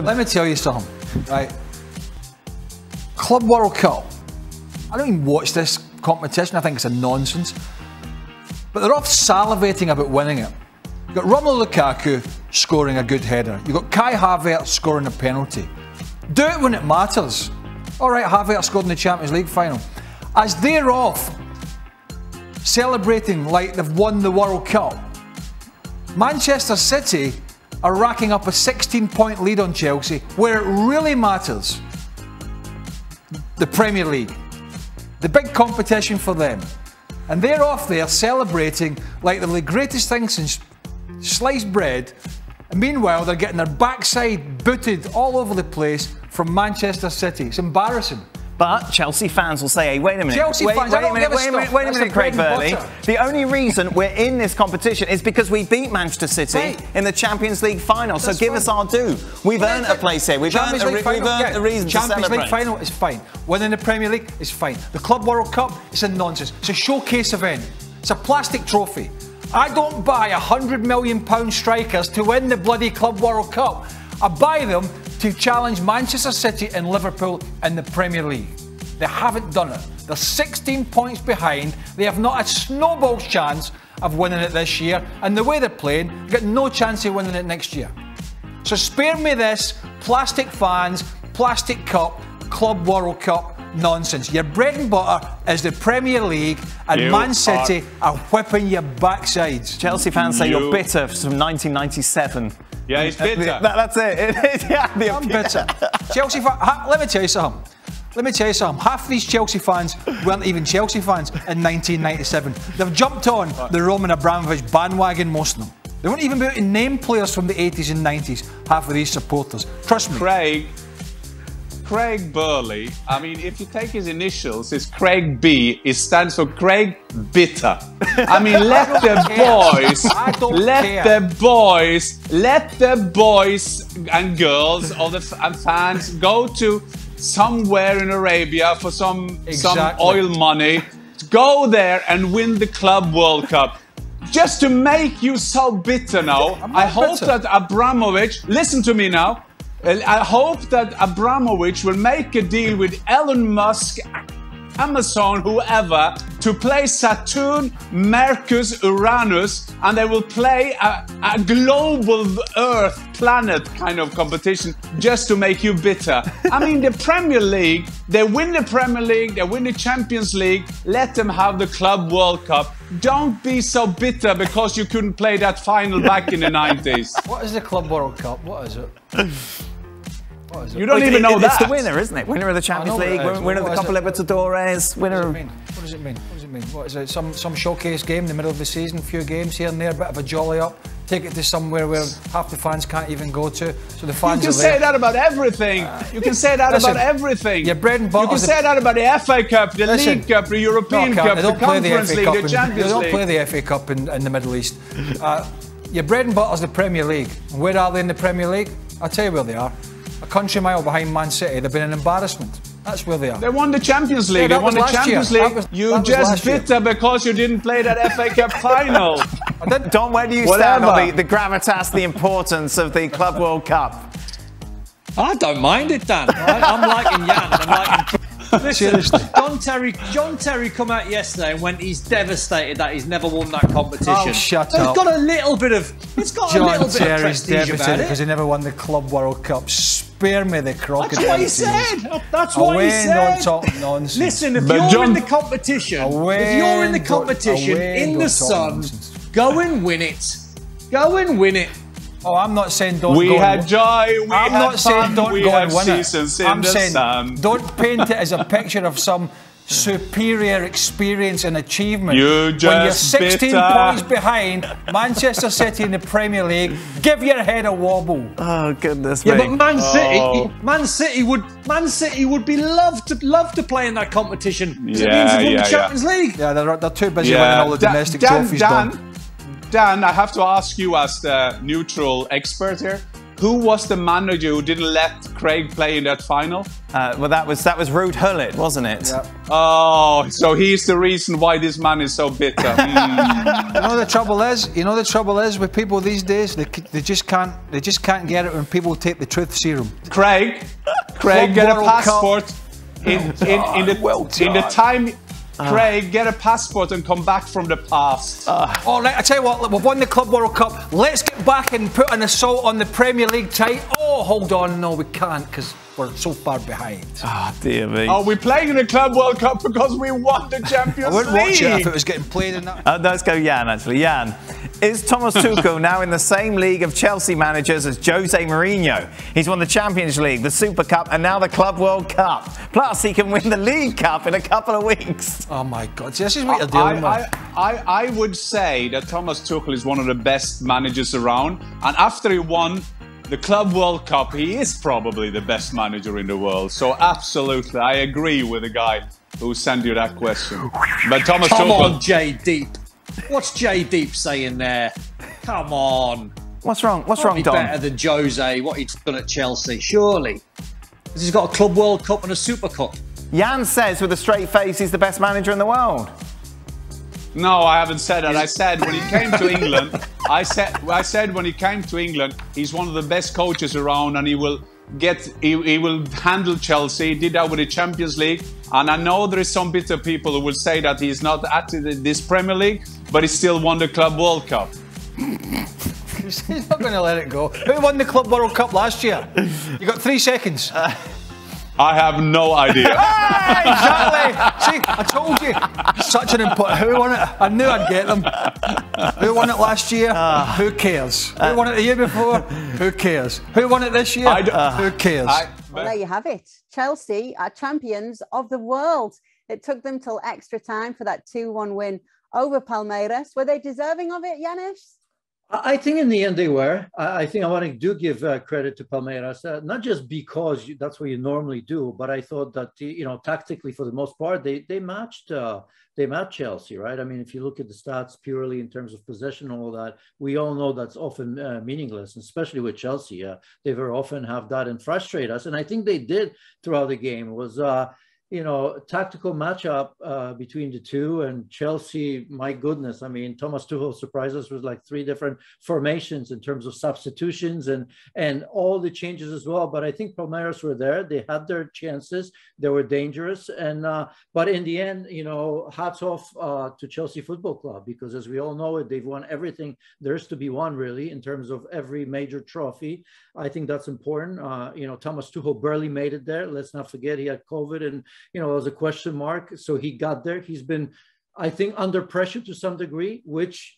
Let me tell you something, right? Club World Cup. I don't even watch this competition. I think it's a nonsense. But they're off salivating about winning it. You've got Romelu Lukaku scoring a good header. You've got Kai Havertz scoring a penalty. Do it when it matters. All right, Havertz scored in the Champions League final. As they're off celebrating like they've won the World Cup, Manchester City are racking up a 16-point lead on Chelsea where it really matters. The Premier League. The big competition for them. And they're off there celebrating like they're the greatest thing since sliced bread. And meanwhile, they're getting their backside booted all over the place from Manchester City. It's embarrassing. But Chelsea fans will say, hey, wait a minute. Chelsea fans, wait a minute, Craig Burley. The only reason we're in this competition is because we beat Manchester City in the Champions League final. So give us our due. We've earned a place here. We've earned a reason to celebrate. Champions League final is fine. Winning the Premier League is fine. The Club World Cup is a nonsense. It's a showcase event. It's a plastic trophy. I don't buy £100 million strikers to win the bloody Club World Cup. I buy them to challenge Manchester City and Liverpool in the Premier League. They haven't done it. They're 16 points behind. They have not a snowball's chance of winning it this year. And the way they're playing, they've got no chance of winning it next year. So spare me this plastic fans, plastic cup, Club World Cup nonsense. Your bread and butter is the Premier League, and Man City are whipping your backsides. Chelsea fans say you're bitter from 1997. Yeah, he's bitter. That's it. Yeah, I'm bitter. Chelsea fans, let me tell you something. Half of these Chelsea fans weren't even Chelsea fans in 1997. They've jumped on the Roman Abramovich bandwagon, most of them. They won't even be able to name players from the 80s and 90s, half of these supporters. Trust me. Craig Burley, I mean, if you take his initials, it's Craig B. It stands for Craig Bitter. I mean, let the boys and girls or the fans go to somewhere in Arabia for some oil money. Go there and win the Club World Cup. Just to make you so bitter now. I hope that Abramovich, listen to me now. I hope that Abramovich will make a deal with Elon Musk, Amazon, whoever, to play Saturn, Mercus, Uranus, and they will play a global Earth planet kind of competition just to make you bitter. I mean, the Premier League, they win the Premier League, they win the Champions League, let them have the Club World Cup. Don't be so bitter because you couldn't play that final back in the 90s. What is the Club World Cup? What is it? You don't even know that. It's the winner, isn't it? Winner of the Champions League, winner of the Copa Libertadores, winner of... What does it mean? What does it mean? What is it? Some showcase game in the middle of the season, a few games here and there, a bit of a jolly up, take it to somewhere where half the fans can't even go to, so the fans You can say that about everything. You can say that about everything. Your bread and butter. You can say that about the FA Cup, the League Cup, the European Cup, the Conference League, the Champions League. They don't play the FA Cup in the Middle East. Your bread and butter is the Premier League. Where are they in the Premier League? I'll tell you where they are. A country mile behind Man City. They've been an embarrassment. That's where they are. They won the Champions League. They won the Champions League. You just bitter because you didn't play that FA Cup final. Don, where do you stand on the gravitas, the importance of the Club World Cup? I don't mind it, Dan. I'm liking Jan. I'm liking... Listen, John Terry come out yesterday and went, he's devastated that he's never won that competition. Oh, shut up. It's got a little bit of prestige devastated because he never won the Club World Cup. Spare me the crocodile. That's what he said. That's what he said. Don't talk nonsense. Listen, if you're in the competition, in the sun, go and win it. Go and win it. Oh, I'm not saying don't we go had joy, we I'm had not saying fun, don't we go had and win seasons it. in I'm the saying sun. Don't paint it as a picture of some superior experience and achievement. You just when you're 16 points behind Manchester City in the Premier League, give your head a wobble. Oh goodness me. Yeah, but Man City would be love to play in that competition. Yeah, the Champions League. Yeah, they're too busy winning all the domestic trophies. Dan, I have to ask you as the neutral expert here. who was the manager who didn't let Craig play in that final? Well, that was Ruud Gullit, wasn't it? Yeah. Oh, so he's the reason why this man is so bitter. You know the trouble is. You know the trouble is with people these days. They just can't get it when people take the truth serum. Craig, get a passport in the time. Craig, get a passport and come back from the past. All right, I tell you what, we've won the Club World Cup. Let's get back and put an assault on the Premier League title. Oh, hold on, no, we can't because we're so far behind. Oh, dear me. Are we playing in the Club World Cup because we won the Champions League? I wouldn't watch it if it was getting played in that. Let's go Jan, actually. Jan, is Thomas Tuchel now in the same league of Chelsea managers as Jose Mourinho? He's won the Champions League, the Super Cup, and now the Club World Cup. Plus, he can win the League Cup in a couple of weeks. Oh, my God. This is what you're dealing with. I would say that Thomas Tuchel is one of the best managers around. And after he won the Club World Cup, he is probably the best manager in the world. So absolutely, I agree with the guy who sent you that question. But Thomas Tuchel... Come on, Jay Deep. What's Jay Deep saying there? Come on. What's wrong? What's wrong, Don? Better than Jose, what he's done at Chelsea, surely. Because he's got a Club World Cup and a Super Cup. Jan says with a straight face he's the best manager in the world. No, I haven't said that. I said when he came to England, I said when he came to England, he's one of the best coaches around, and he will handle Chelsea. He did that with the Champions League, and I know there is some bitter people who will say that he's not at this Premier League, but he still won the Club World Cup. He's not going to let it go. Who won the Club World Cup last year? You got 3 seconds. I have no idea. Exactly. See, I told you. Such an input. Who won it? I knew I'd get them. Who won it last year? Who cares? Who won it the year before? Who cares? Who won it this year? Who cares? Well, there you have it. Chelsea are champions of the world. It took them till extra time for that 2-1 win over Palmeiras. Were they deserving of it, Yanis? I think in the end they were. I think I want to do give credit to Palmeiras, not just because that's what you normally do, but I thought that tactically for the most part they matched Chelsea, right? I mean, if you look at the stats purely in terms of possession and all that, we all know that's often meaningless, especially with Chelsea. They very often have that and frustrate us, and I think they did throughout the game. It was tactical matchup between the two, and Chelsea, my goodness, I mean, Thomas Tuchel surprised us with like 3 different formations in terms of substitutions and all the changes as well. But I think Palmeiras were there. They had their chances. They were dangerous. And but in the end, hats off to Chelsea Football Club, because as we all know it, they've won everything there is to be won, really, in terms of every major trophy. I think that's important. Thomas Tuchel barely made it there. Let's not forget he had COVID and it was a question mark. So he got there. He's been, I think, under pressure to some degree, which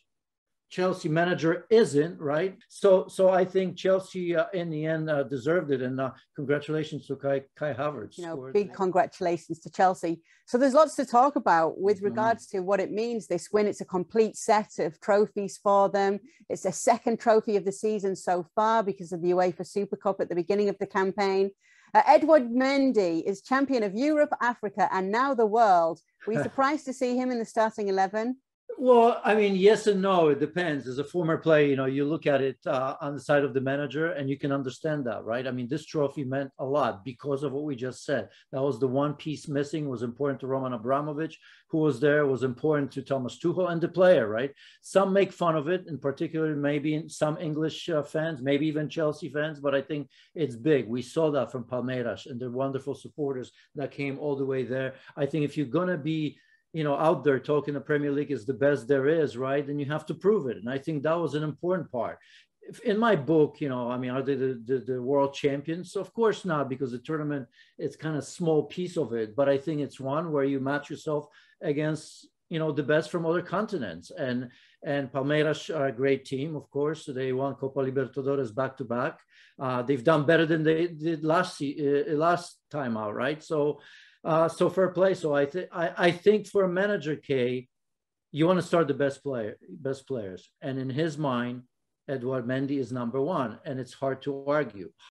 Chelsea manager isn't, right? So I think Chelsea in the end deserved it. And congratulations to Kai Havertz. Big congratulations to Chelsea. So there's lots to talk about with regards to what it means, this win. It's a complete set of trophies for them. It's their 2nd trophy of the season so far because of the UEFA Super Cup at the beginning of the campaign. Edouard Mendy is champion of Europe, Africa, and now the world. Were you surprised to see him in the starting 11? Well, I mean, yes and no. It depends. As a former player, you look at it on the side of the manager and you can understand that, right? I mean, this trophy meant a lot because of what we just said. That was the one piece missing. It was important to Roman Abramovich, who was there. It was important to Thomas Tuchel and the player, right? Some make fun of it, in particular, maybe some English fans, maybe even Chelsea fans, but I think it's big. We saw that from Palmeiras and the wonderful supporters that came all the way there. I think if you're going to be out there talking the Premier League is the best there is, right? Then you have to prove it. And I think that was an important part. In my book, I mean, are they the world champions? Of course not, because the tournament, it's kind of a small piece of it. But I think it's one where you match yourself against, the best from other continents. And Palmeiras are a great team, of course. They won Copa Libertadores back-to-back. They've done better than they did last time out, right? So fair play. So I think for a manager, Kay, you want to start the best players. And in his mind, Edouard Mendy is number 1. And it's hard to argue.